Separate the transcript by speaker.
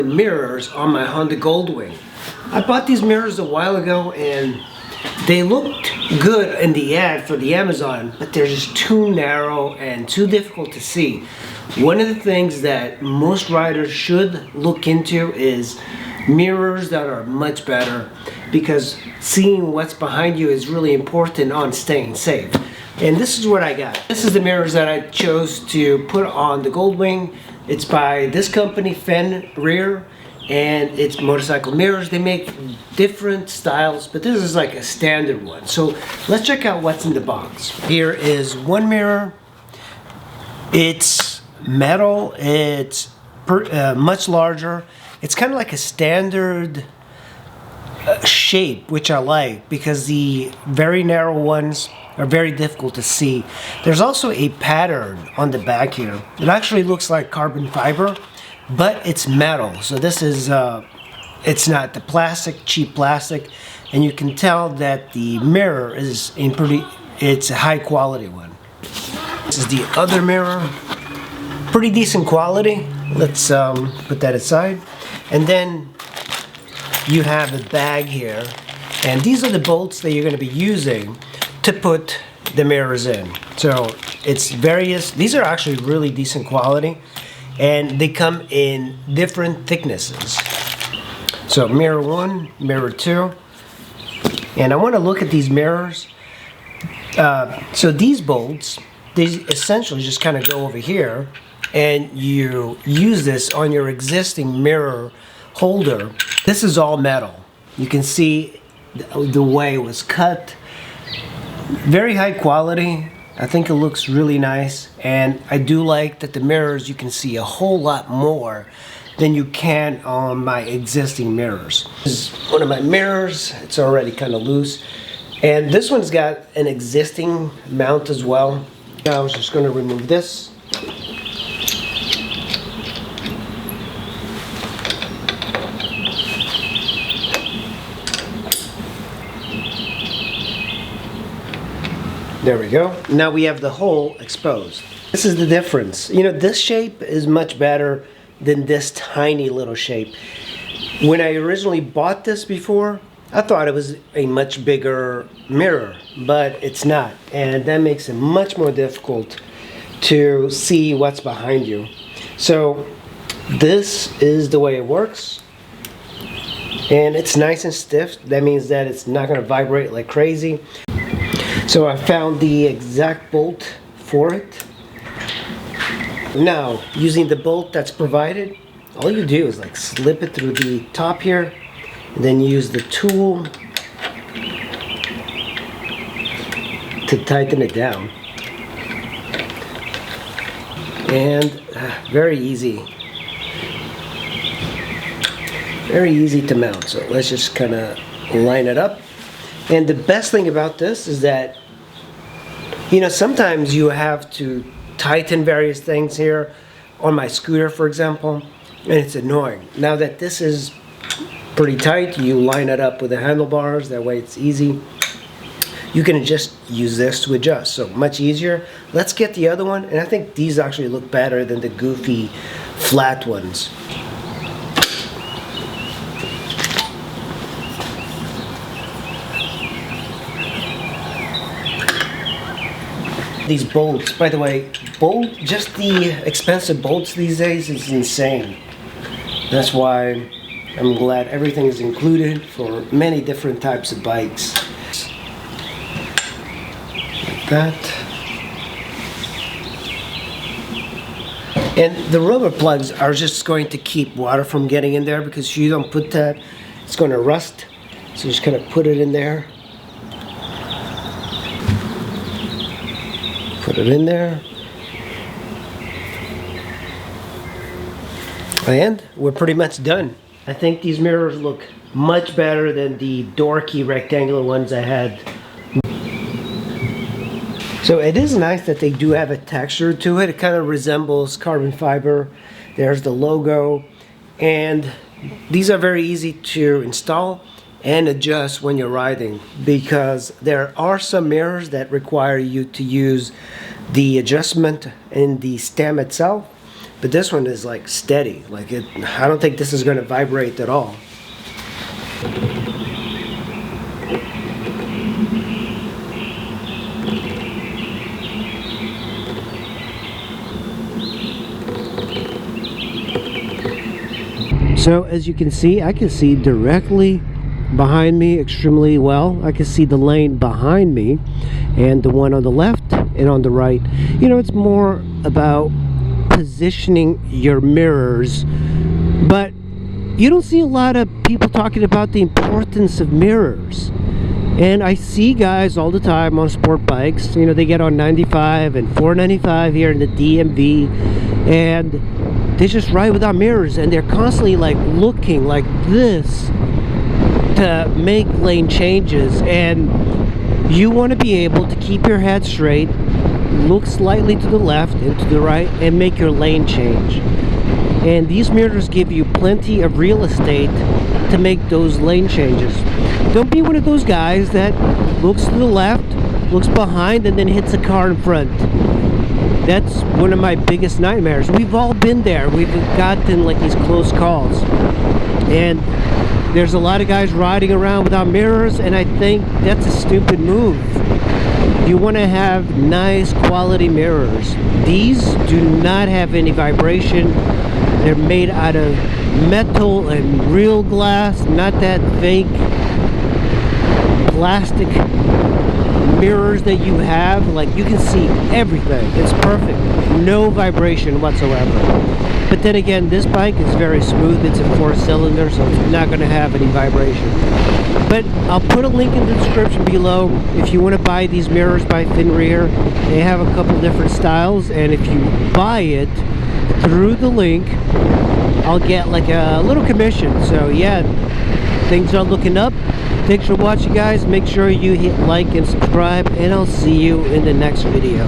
Speaker 1: Mirrors on my Honda Goldwing. I bought these mirrors a while ago and they looked good in the ad for the Amazon, but they're just too narrow and too difficult to see. One of the things that most riders should look into is mirrors that are much better, because seeing what's behind you is really important on staying safe. And this is what I got. This is the mirrors that I chose to put on the Goldwing. It's by this company, Fen Rear, and it's motorcycle mirrors. They make different styles, but this is like a standard one. So let's check out what's in the box. Here is one mirror. It's metal. It's much larger. It's kind of like a standard shape, which I like, because the very narrow ones are very difficult to see. There's also a pattern on the back here. It actually looks like carbon fiber, but it's metal. So this is, it's not the plastic, cheap plastic, and you can tell that the mirror is it's a high quality one. This is the other mirror, pretty decent quality. Let's put that aside. And then you have a bag here, and these are the bolts that you're going to be using to put the mirrors in. So it's various, these are actually really decent quality, and they come in different thicknesses. So mirror 1, mirror 2, and I want to look at these mirrors. So these bolts, they essentially just kind of go over here, and you use this on your existing mirror holder. This is all metal. You can see the way it was cut. Very high quality. I think it looks really nice, and I do like that the mirrors, you can see a whole lot more than you can on my existing mirrors. This is one of my mirrors. It's already kind of loose, and this one's got an existing mount as well. Now I was just going to remove this. There we go. Now we have the hole exposed. This is the difference. You know, this shape is much better than this tiny little shape. When I originally bought this before, I thought it was a much bigger mirror, but it's not. And that makes it much more difficult to see what's behind you. So this is the way it works. And it's nice and stiff. That means that it's not going to vibrate like crazy. So I found the exact bolt for it. Now, using the bolt that's provided, all you do is like slip it through the top here, and then use the tool to tighten it down. And very easy. Very easy to mount. So let's just kind of line it up. And the best thing about this is that, you know, sometimes you have to tighten various things here on my scooter, for example, and it's annoying. Now that this is pretty tight, you line it up with the handlebars, that way it's easy. You can just use this to adjust, so much easier. Let's get the other one, and I think these actually look better than the goofy flat ones. These bolts, by the way, just the expensive bolts these days is insane. That's why I'm glad everything is included for many different types of bikes. Like that. And the rubber plugs are just going to keep water from getting in there, because if you don't put that, it's going to rust. So just kind of put it in there. Put it in there. And we're pretty much done. I think these mirrors look much better than the dorky rectangular ones I had. So it is nice that they do have a texture to it. It kind of resembles carbon fiber. There's the logo. And these are very easy to install and adjust when you're riding, because there are some mirrors that require you to use the adjustment in the stem itself. But this one is like steady. Like I don't think this is going to vibrate at all. So as you can see, I can see directly behind me extremely well. I can see the lane behind me and the one on the left and on the right. You know, it's more about positioning your mirrors, but you don't see a lot of people talking about the importance of mirrors. And I see guys all the time on sport bikes, you know, they get on 95 and 495 here in the DMV, and they just ride without mirrors, and they're constantly like looking like this to make lane changes. And you want to be able to keep your head straight, look slightly to the left and to the right, and make your lane change. And these mirrors give you plenty of real estate to make those lane changes. Don't be one of those guys that looks to the left, looks behind, and then hits a car in front. That's one of my biggest nightmares. We've all been there. We've gotten like these close calls. And there's a lot of guys riding around without mirrors, and I think that's a stupid move. You want to have nice quality mirrors. These do not have any vibration. They're made out of metal and real glass, not that fake plastic mirrors that you have. Like, you can see everything. It's perfect. No vibration whatsoever. But then again, this bike is very smooth. It's a 4-cylinder, so it's not going to have any vibration. But I'll put a link in the description below if you want to buy these mirrors by Finrear. They have a couple different styles, and if you buy it through the link, I'll get like a little commission. So yeah, things are looking up. Thanks for watching, guys. Make sure you hit like and subscribe, and I'll see you in the next video.